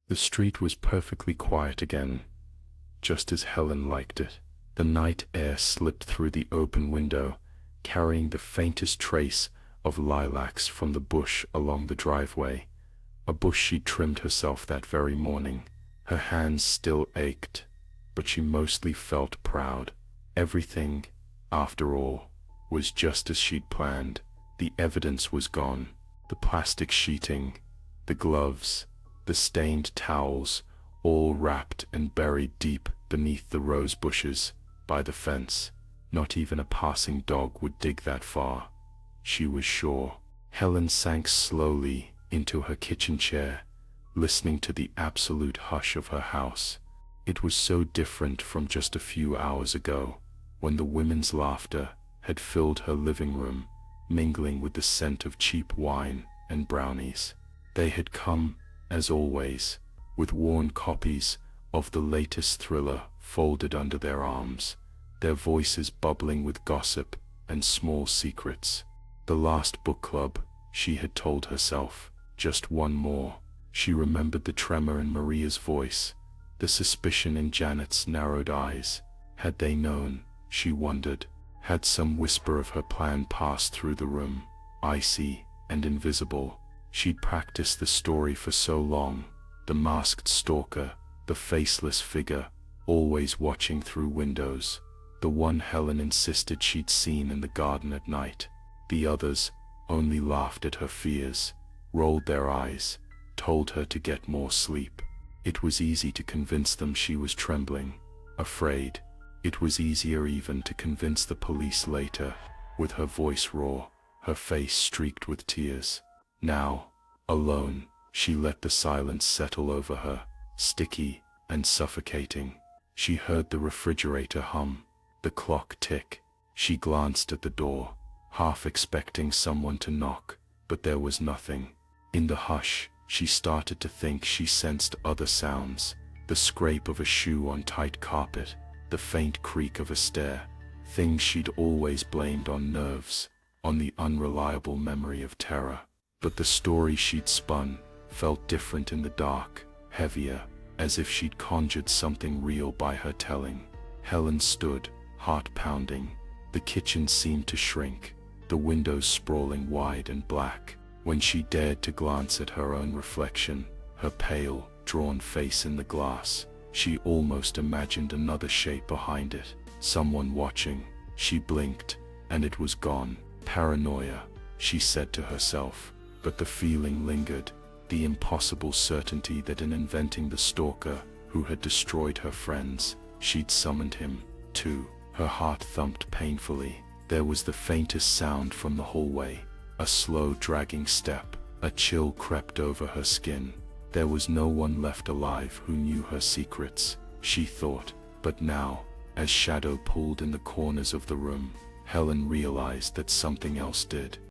The street was perfectly quiet again, just as Helen liked it. The night air slipped through the open window, carrying the faintest trace of lilacs from the bush along the driveway, a bush she'd trimmed herself that very morning. Her hands still ached, but she mostly felt proud. Everything, after all, was just as she'd planned. The evidence was gone. The plastic sheeting, the gloves, the stained towels, all wrapped and buried deep beneath the rose bushes by the fence. Not even a passing dog would dig that far, she was sure. Helen sank slowly into her kitchen chair, listening to the absolute hush of her house. It was so different from just a few hours ago, when the women's laughter had filled her living room, mingling with the scent of cheap wine and brownies. They had come, as always, with worn copies of the latest thriller folded under their arms, their voices bubbling with gossip and small secrets. The last book club, she had told herself, just one more. She remembered the tremor in Maria's voice, the suspicion in Janet's narrowed eyes. Had they known, she wondered? Had some whisper of her plan passed through the room, icy and invisible? She'd practiced the story for so long, the masked stalker, the faceless figure, always watching through windows. The one Helen insisted she'd seen in the garden at night. The others only laughed at her fears, rolled their eyes, told her to get more sleep. It was easy to convince them she was trembling, afraid. It was easier even to convince the police later, with her voice raw, her face streaked with tears. Now, alone, she let the silence settle over her, sticky and suffocating. She heard the refrigerator hum, the clock tick. She glanced at the door, half expecting someone to knock, but there was nothing. In the hush, she started to think she sensed other sounds, the scrape of a shoe on tight carpet, the faint creak of a stair, things she'd always blamed on nerves, on the unreliable memory of terror. But the story she'd spun felt different in the dark, heavier, as if she'd conjured something real by her telling. Helen stood, heart pounding. The kitchen seemed to shrink, the windows sprawling wide and black. When she dared to glance at her own reflection, her pale, drawn face in the glass, she almost imagined another shape behind it, someone watching. She blinked, and it was gone. Paranoia, she said to herself, but the feeling lingered, the impossible certainty that in inventing the stalker who had destroyed her friends, she'd summoned him, too. Her heart thumped painfully. There was the faintest sound from the hallway, a slow dragging step. A chill crept over her skin. There was no one left alive who knew her secrets, she thought. But now, as shadow pulled in the corners of the room, Helen realized that something else did.